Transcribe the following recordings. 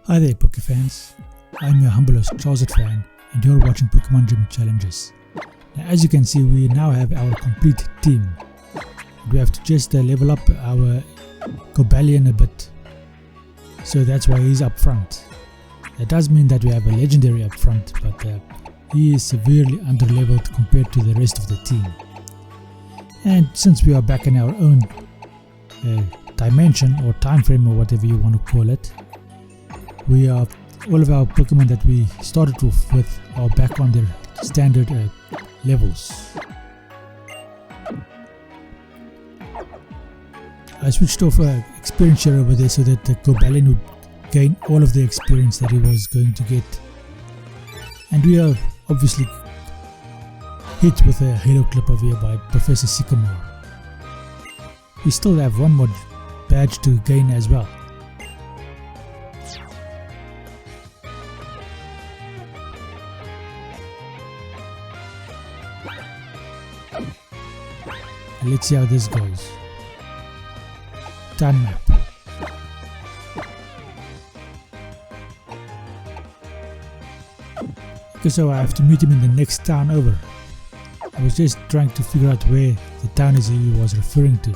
Hi there Poké fans, I'm your humble host Trousered Fan and you're watching Pokemon Gym Challenges. Now, as you can see, we now have our complete team. We have to just level up our Cobalion a bit, so that's why he's up front. That does mean that we have a legendary up front, but he is severely underleveled compared to the rest of the team. And since we are back in our own dimension or time frame or whatever you want to call it, we are all of our Pokemon that we started off with are back on their standard levels. I switched off experience share over there so that the Cobalion would gain all of the experience that he was going to get. And we are obviously hit with a Halo clip over here by Professor Sycamore. We still have one more badge to gain as well. Let's see how this goes. Town map. Okay, so I have to meet him in the next town over. I was just trying to figure out where the town is he was referring to.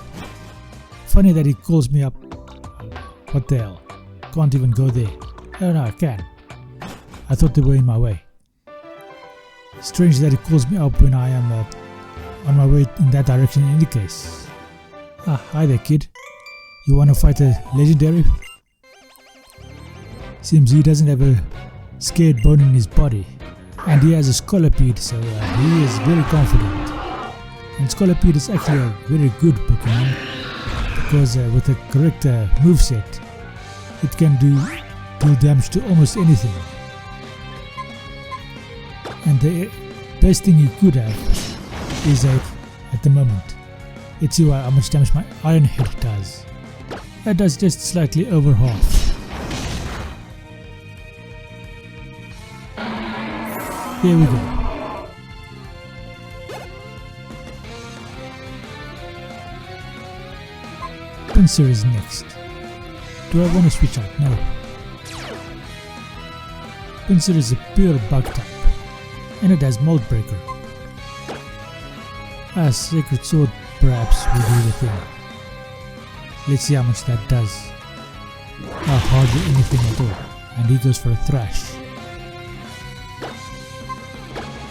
Funny that he calls me up. What the hell? Can't even go there. Oh no, I can. I thought they were in my way. Strange that he calls me up when I am on my way in that direction in any case. Ah, hi there kid. You wanna fight a legendary? Seems he doesn't have a scared bone in his body. And he has a Scolipede, so he is very confident. And Scolipede is actually a very good Pokemon, because with the correct moveset, it can do damage to almost anything. And the best thing he could have is at the moment. Let's see how much damage my Iron Head does. That does just slightly over half. There we go. Pinsir is next. Do I want to switch out? No. Pinsir is a pure bug type, and it has Mold Breaker. Sacred Sword perhaps will do the thing. Let's see how much that does. Hardly anything at all. And he goes for a Thrash.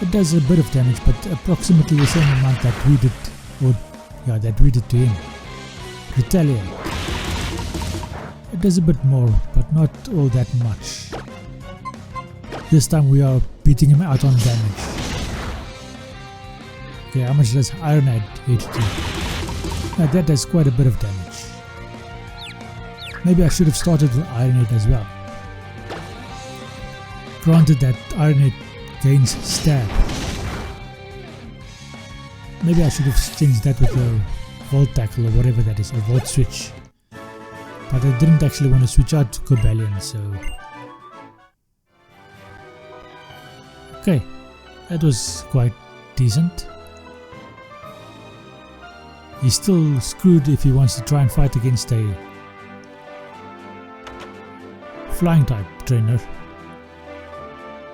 It does a bit of damage, but approximately the same amount that we did to him. Retaliate. It does a bit more, but not all that much. This time we are beating him out on damage. Okay, how much does Iron Head do? Now that does quite a bit of damage. Maybe I should have started with Iron Head as well. Granted that Iron Head gains stab. Maybe I should have changed that with a Volt Tackle or whatever that is, or Volt Switch. But I didn't actually want to switch out to Cobalion, so... Okay, that was quite decent. He's still screwed if he wants to try and fight against a Flying type trainer,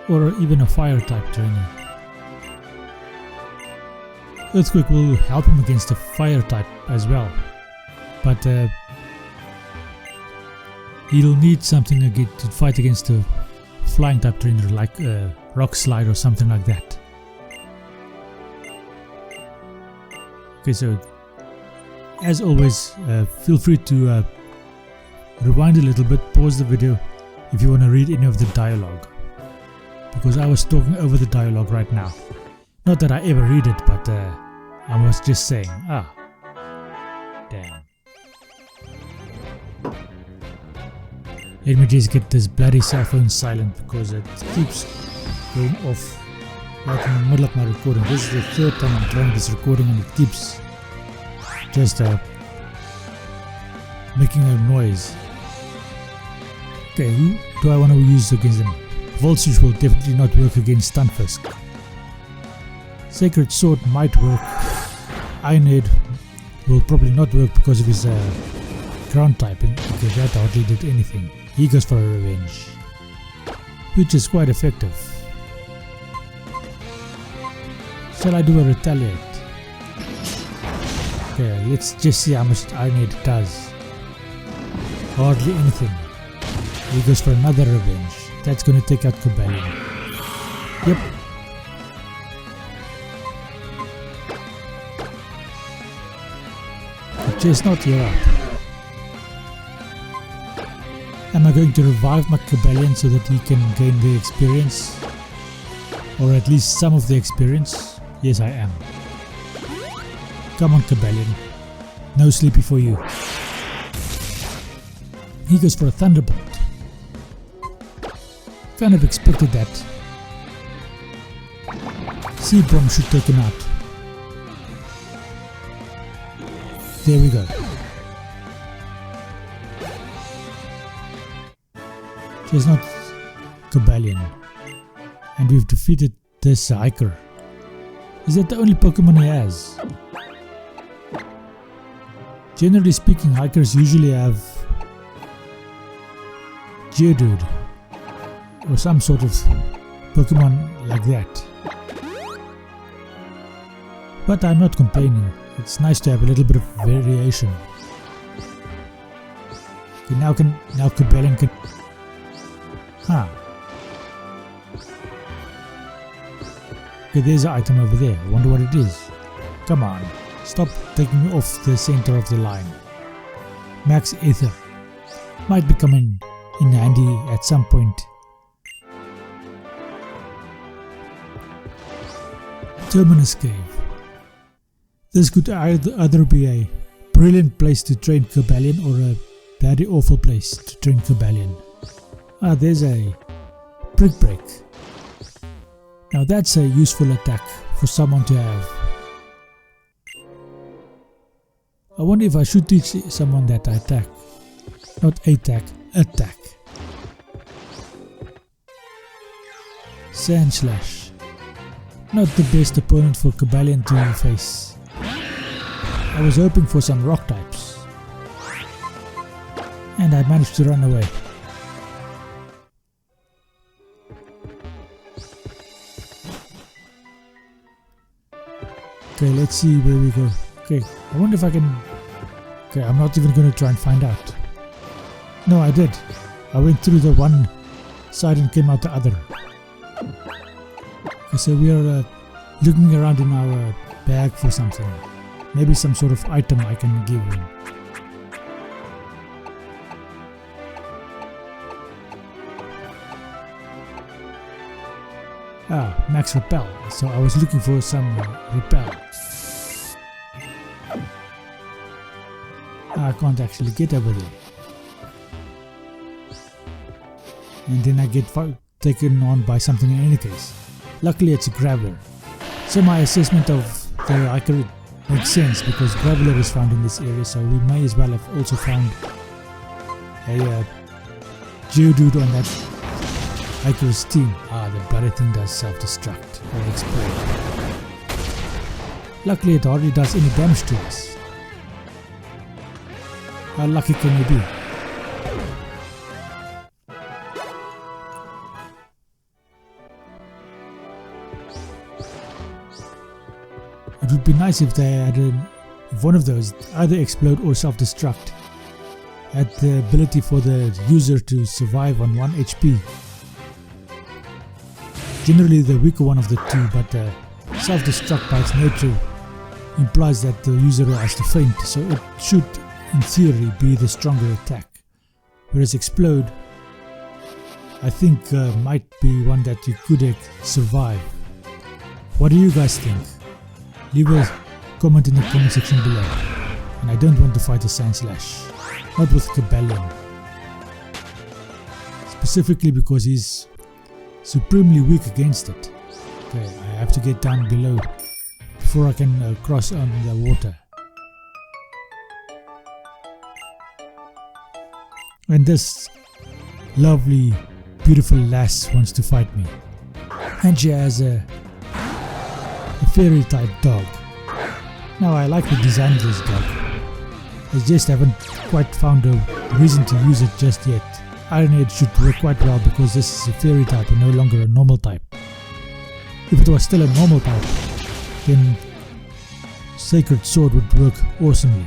or even a Fire type trainer. Earthquake will help him against a Fire type as well, but he'll need something to fight against a Flying type trainer like Rock Slide or something like that. Okay, so as always, feel free to rewind a little bit, pause the video if you want to read any of the dialogue, because I was talking over the dialogue right now. Not that I ever read it, but I was just saying, damn. Let me just get this bloody cell phone silent because it keeps going off right in the middle of my recording. This is the third time I'm trying this recording and it keeps just making a noise. Okay, who do I want to use against them? Volt Switch will definitely not work against Stunfisk. Sacred Sword might work. Iron Head will probably not work because of his ground typing, because that hardly did anything. He goes for a revenge, which is quite effective. Shall I do a retaliate? Okay, let's just see how much Iron Head does. Hardly anything. He goes for another revenge. That's going to take out Cobalion. Yep. Chestnut, you're up. Am I going to revive my Cobalion so that he can gain the experience? Or at least some of the experience? Yes, I am. Come on, Cobalion. No sleepy for you. He goes for a Thunderbolt. Kind of expected that. Sea Bomb should take him out. There we go. Chestnut, Cobalion. And we've defeated this hiker. Is that the only Pokemon he has? Generally speaking, hikers usually have Geodude or some sort of Pokemon like that. But I'm not complaining. It's nice to have a little bit of variation. Okay, now Cobalion can... Huh. Okay, there's an item over there. I wonder what it is. Come on. Stop taking me off the center of the line. Max Ether. Might be coming in handy at some point. Terminus Cave. This could either be a brilliant place to train Cobalion or a very awful place to train Cobalion. Ah, there's a Brick Break. Now that's a useful attack for someone to have. I wonder if I should teach someone that attack. Not attack, attack. Sand Slash. Not the best opponent for Cobalion to face. I was hoping for some rock types. And I managed to run away. Okay, let's see where we go. Okay, I wonder if I can... Okay, I'm not even going to try and find out. No, I did. I went through the one side and came out the other. Okay, so we are looking around in our bag for something. Maybe some sort of item I can give him. Ah, Max Repel. So I was looking for some Repel. I can't actually get over there. And then I get taken on by something in any case. Luckily it's a Graveler. So my assessment of the hiker makes sense because Graveler is found in this area, so we may as well have also found a Geodude on that hiker's team. Ah, the bloody thing does self-destruct or explode. Luckily it hardly does any damage to us. How lucky can you be? It would be nice if they had if one of those, either explode or self-destruct, had the ability for the user to survive on 1 HP. Generally the weaker one of the two, but self-destruct by its nature implies that the user has to faint, so it should in theory be the stronger attack. Whereas explode, I think might be one that you could survive. What do you guys think? Leave a comment in the comment section below. And I don't want to fight a Sand Slash. Not with Cobalion. Specifically because he's supremely weak against it. Okay, I have to get down below before I can cross on the water. And this lovely, beautiful lass wants to fight me. And she has a fairy type dog. Now I like the design of this dog. I just haven't quite found a reason to use it just yet. Iron Head should work quite well because this is a fairy type and no longer a normal type. If it was still a normal type, then Sacred Sword would work awesomely.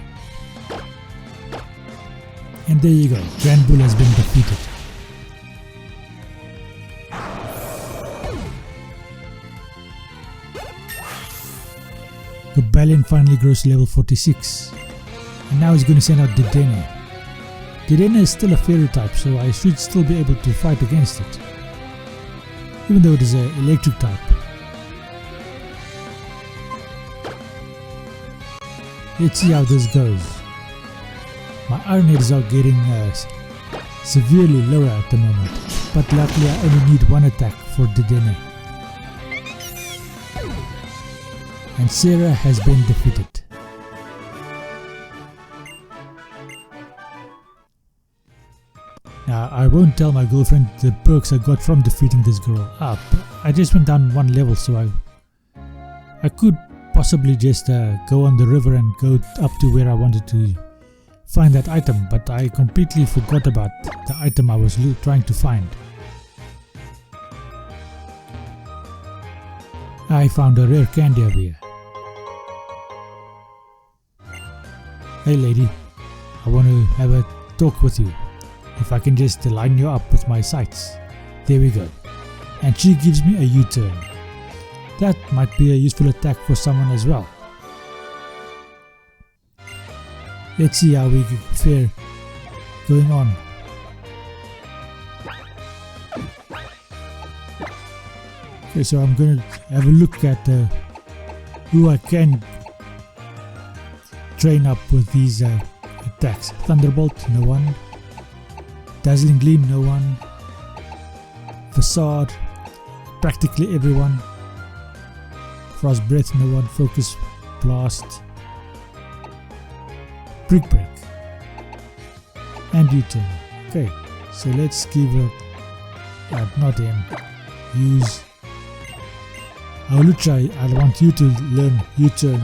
And there you go, Grand Bull has been defeated. Gabalion finally grows to level 46. And now he's going to send out Dedenne. Dedenne is still a fairy type, so I should still be able to fight against it. Even though it is an electric type. Let's see how this goes. My Iron Heads are getting severely lower at the moment, but luckily I only need one attack for Dedenne. And Sarah has been defeated. Now I won't tell my girlfriend the perks I got from defeating this girl up. I just went down one level, so I could possibly just go on the river and go up to where I wanted to find that item, but I completely forgot about the item I was trying to find. I found a rare candy over here. Hey lady, I want to have a talk with you. If I can just line you up with my sights. There we go. And she gives me a U-turn. That might be a useful attack for someone as well. Let's see how we fare going on. Okay, so I'm going to have a look at who I can train up with these attacks. Thunderbolt, no one. Dazzling Gleam, no one. Facade, practically everyone. Frost Breath, no one. Focus Blast. Brick Break. And U-turn. Okay, so let's give not him. Use Aulucha. I want you to learn U-turn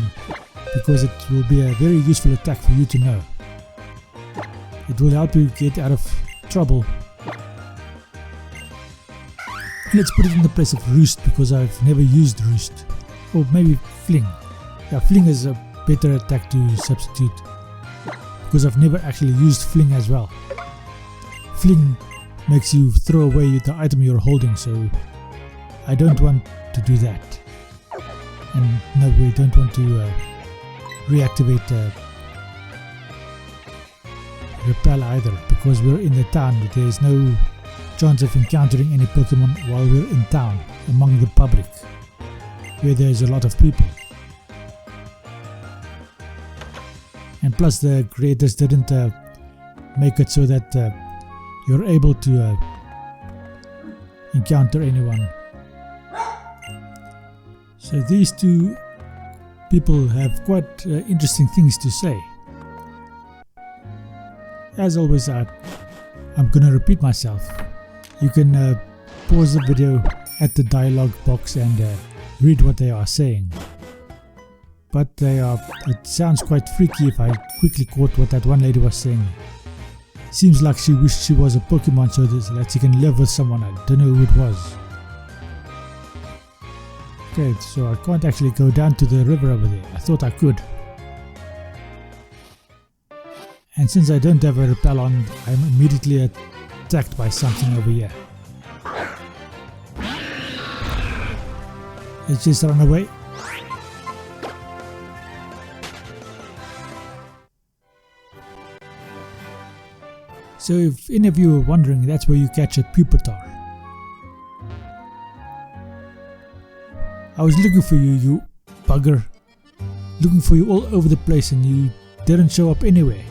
because it will be a very useful attack for you to know. It will help you get out of trouble. Let's put it in the place of Roost because I've never used Roost. Or maybe Fling. Yeah, Fling is a better attack to substitute because I've never actually used Fling as well. Fling makes you throw away the item you're holding, so I don't want to do that. And no, we don't want to reactivate Repel either, because we're in the town. There's no chance of encountering any Pokemon while we're in town among the public where there's a lot of people. And plus the creators didn't make it so that you're able to encounter anyone. So these two people have quite interesting things to say. As always, I'm gonna repeat myself. You can pause the video at the dialogue box and read what they are saying. But it sounds quite freaky if I quickly quote what that one lady was saying. Seems like she wished she was a Pokemon so that she can live with someone. I don't know who it was. Okay, so I can't actually go down to the river over there. I thought I could. And since I don't have a repel on, I'm immediately attacked by something over here. Let's just run away. So if any of you are wondering, that's where you catch a Pupitar. I was looking for you, you bugger. Looking for you all over the place and you didn't show up anywhere.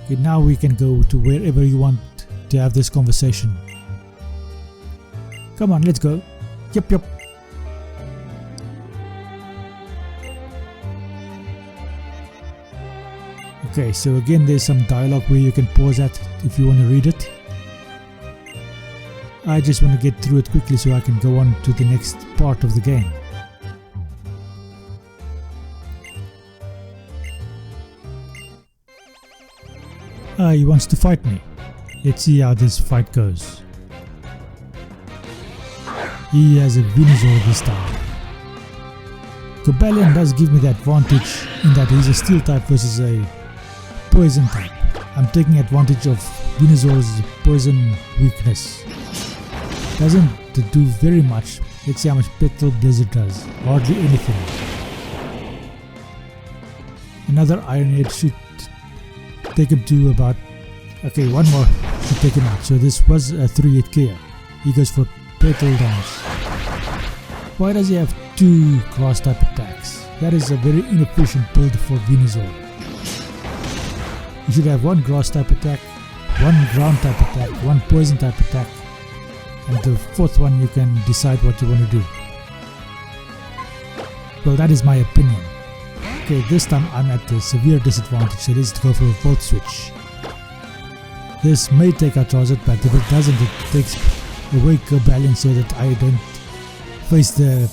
Okay, now we can go to wherever you want to have this conversation. Come on, let's go. Yep. Okay, so again there's some dialogue where you can pause at if you want to read it. I just want to get through it quickly so I can go on to the next part of the game. He wants to fight me. Let's see how this fight goes. He has a Venusaur this time. Cobalion does give me the advantage in that he's a steel type versus a poison type. I'm taking advantage of Venusaur's poison weakness. Doesn't do very much. Let's see how much Petal Blizzard does. Hardly anything. Another Iron Head should take him to about... Okay, one more should take him out. So this was a 3-hit KO. He goes for Petal damage. Why does he have 2 grass type attacks? That is a very inefficient build for Venusaur. You should have 1 grass type attack, 1 ground type attack, 1 poison type attack, and the 4th one you can decide what you want to do. Well, that is my opinion. Okay, this time I'm at a severe disadvantage, so let's go for a Volt Switch. This may take out Charizard, but if it doesn't, it takes away Cobalion so that I don't face the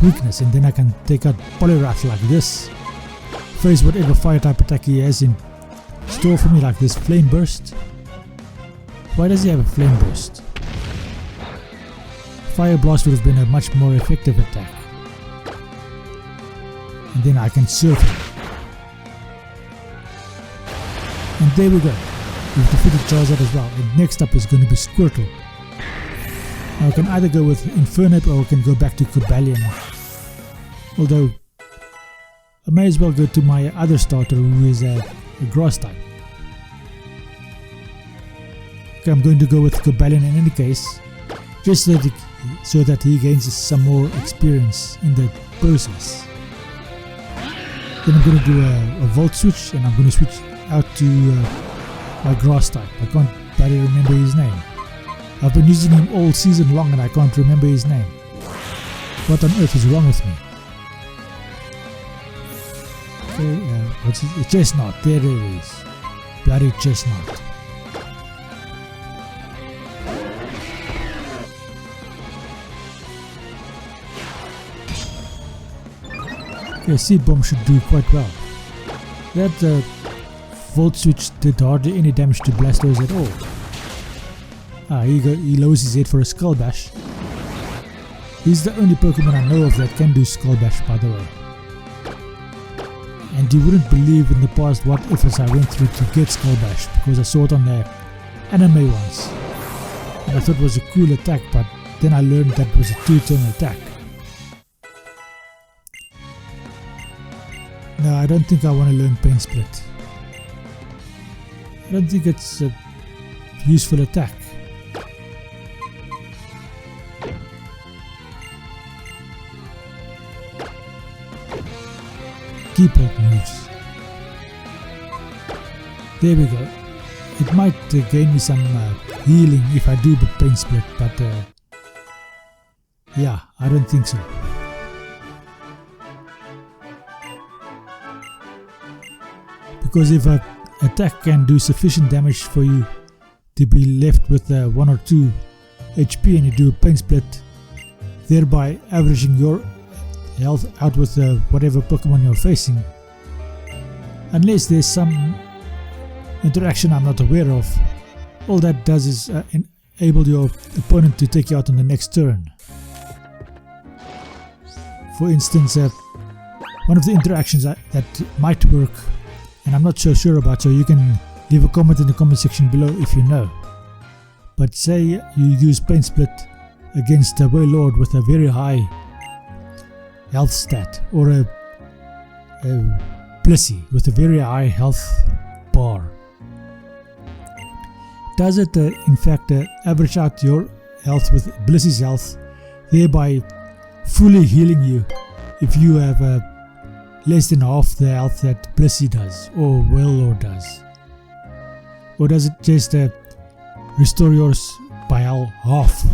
weakness, and then I can take out Poliwrath like this, face whatever fire type attack he has in store for me, like this Flame Burst. Why does he have a Flame Burst? Fire Blast would have been a much more effective attack. And then I can surf him. And there we go. We've defeated Charizard as well. And next up is going to be Squirtle. Now I can either go with Infernape or I can go back to Cobalion. Although I may as well go to my other starter who is a grass type. Okay, I'm going to go with Cobalion in any case, just so that he gains some more experience in the process. Then I'm going to do a Volt Switch, and I'm going to switch out to my grass type. I can't barely remember his name. I've been using him all season long and I can't remember his name. What on earth is wrong with me? Okay, what's it? A Chestnut. There it is. Bloody Chestnut. Okay, Seed Bomb should do quite well. That Volt Switch did hardly any damage to Blastoise at all. He lowers his head for a Skull Bash. He's the only Pokemon I know of that can do Skull Bash, by the way. And you wouldn't believe in the past what efforts I went through to get Skull Bash, because I saw it on the anime once. And I thought it was a cool attack, but then I learned that it was a 2-turn attack. No, I don't think I want to learn Pain Split. I don't think it's a useful attack. Keypad moves. There we go. It might gain me some healing if I do the Pain Split, but yeah, I don't think so. Because if an attack can do sufficient damage for you to be left with 1 or 2 HP and you do a Pain Split, thereby averaging your health out with whatever Pokemon you're facing, unless there's some interaction I'm not aware of, all that does is enable your opponent to take you out on the next turn. For instance, one of the interactions that might work, and I'm not so sure about, so you can leave a comment in the comment section below if you know. But say you use Pain Split against a Wailord with a very high health stat, or a Blissey with a very high health bar. Does it in fact average out your health with Blissey's health, thereby fully healing you if you have less than half the health that Blissey does or Wailord does? Or does it just restore yours by half?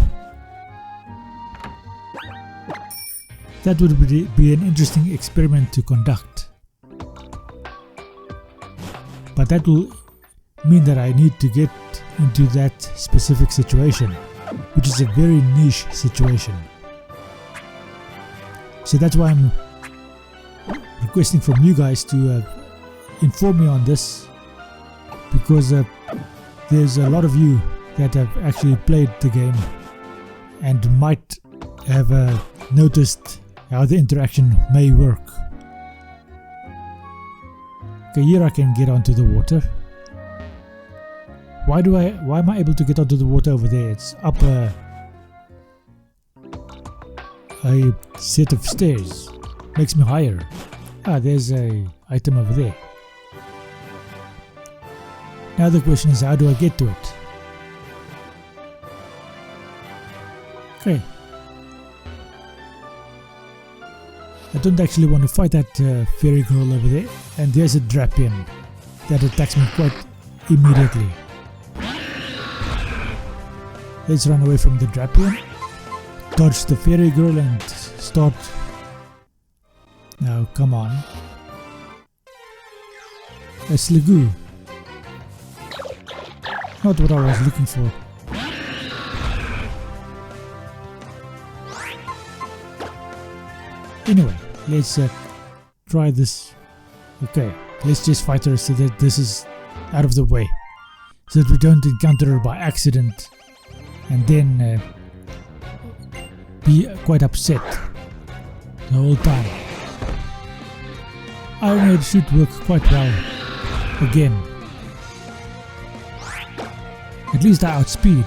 That would be an interesting experiment to conduct. But that will mean that I need to get into that specific situation, which is a very niche situation. So that's why I'm requesting from you guys to inform me on this, because there's a lot of you that have actually played the game and might have noticed how the interaction may work. Okay, here I can get onto the water. Why am I able to get onto the water over there? It's up a set of stairs. Makes me higher. Ah, there's a item over there. Now the question is, how do I get to it? Okay. I don't actually want to fight that fairy girl over there. And there's a Drapion that attacks me quite immediately. Let's run away from the Drapion. Dodge the fairy girl and start. Now, come on. A Sligoo. Not what I was looking for. Anyway, let's try this. Okay, let's just fight her so that this is out of the way. So that we don't encounter her by accident and then be quite upset the whole time. Iron Head should work quite well again. At least I outspeed,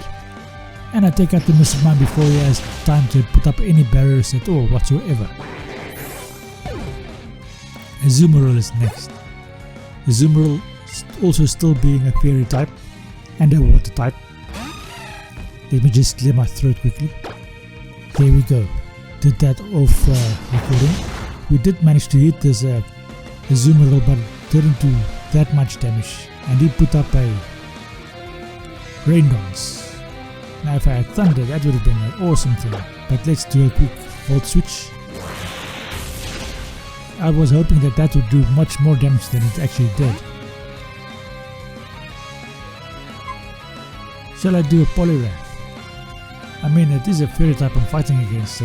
and I take out the Mr. Mime before he has time to put up any barriers at all whatsoever. Azumarill is next. Azumarill also still being a fairy type and a water type. Let me just clear my throat quickly. There we go. Did that off recording. We did manage to hit this Azumarill, but it didn't do that much damage, and he put up a Rain Dance. Now if I had Thunder, that would have been an awesome thing, but let's do a quick Volt Switch. I was hoping that that would do much more damage than it actually did. Shall I do a Poliwrath? I mean, it is a fairy type I'm fighting against, so...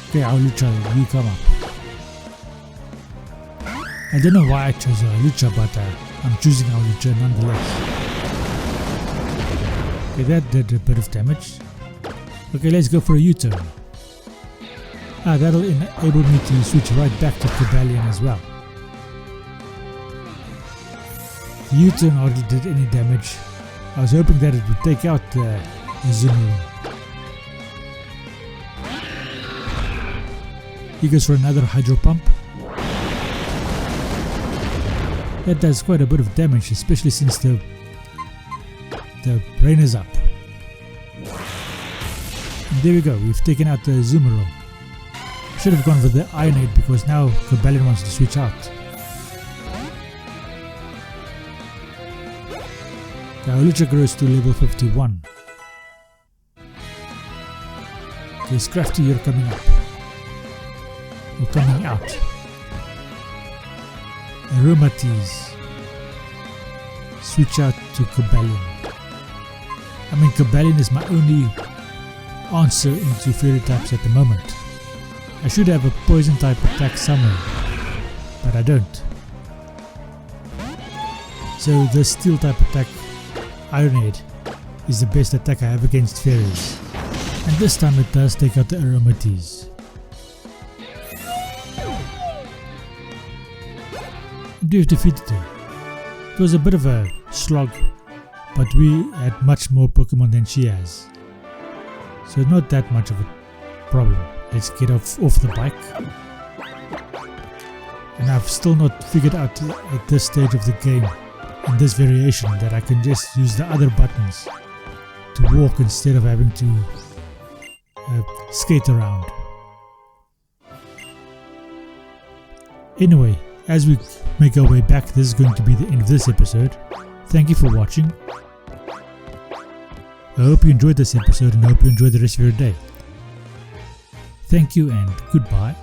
Okay, Hawlucha, you come up. I don't know why I chose Hawlucha, but I'm choosing Hawlucha nonetheless. Okay, that did a bit of damage. Okay, let's go for a U-turn. Ah, that'll enable me to switch right back to Cobalion as well. The U-turn hardly did any damage. I was hoping that it would take out the Azumarill. He goes for another Hydro Pump. That does quite a bit of damage, especially since the rain is up. And there we go, we've taken out the Azumarill. Should have gone for the Ironade because now Cobalion wants to switch out. The Hawlucha grows to level 51. Okay, Scrafty, you're coming up. You're coming out. Aromatisse. Switch out to Cobalion. I mean, Cobalion is my only answer into fairy types at the moment. I should have a poison type attack somewhere, but I don't. So the steel type attack, Ironade, is the best attack I have against fairies. And this time it does take out the Aromatisse. We've defeated her. It was a bit of a slog, but we had much more Pokemon than she has. So not that much of a problem. Let's get off the bike. And I've still not figured out at this stage of the game, in this variation, that I can just use the other buttons to walk instead of having to skate around. Anyway, as we make our way back, this is going to be the end of this episode. Thank you for watching. I hope you enjoyed this episode and I hope you enjoy the rest of your day. Thank you and goodbye.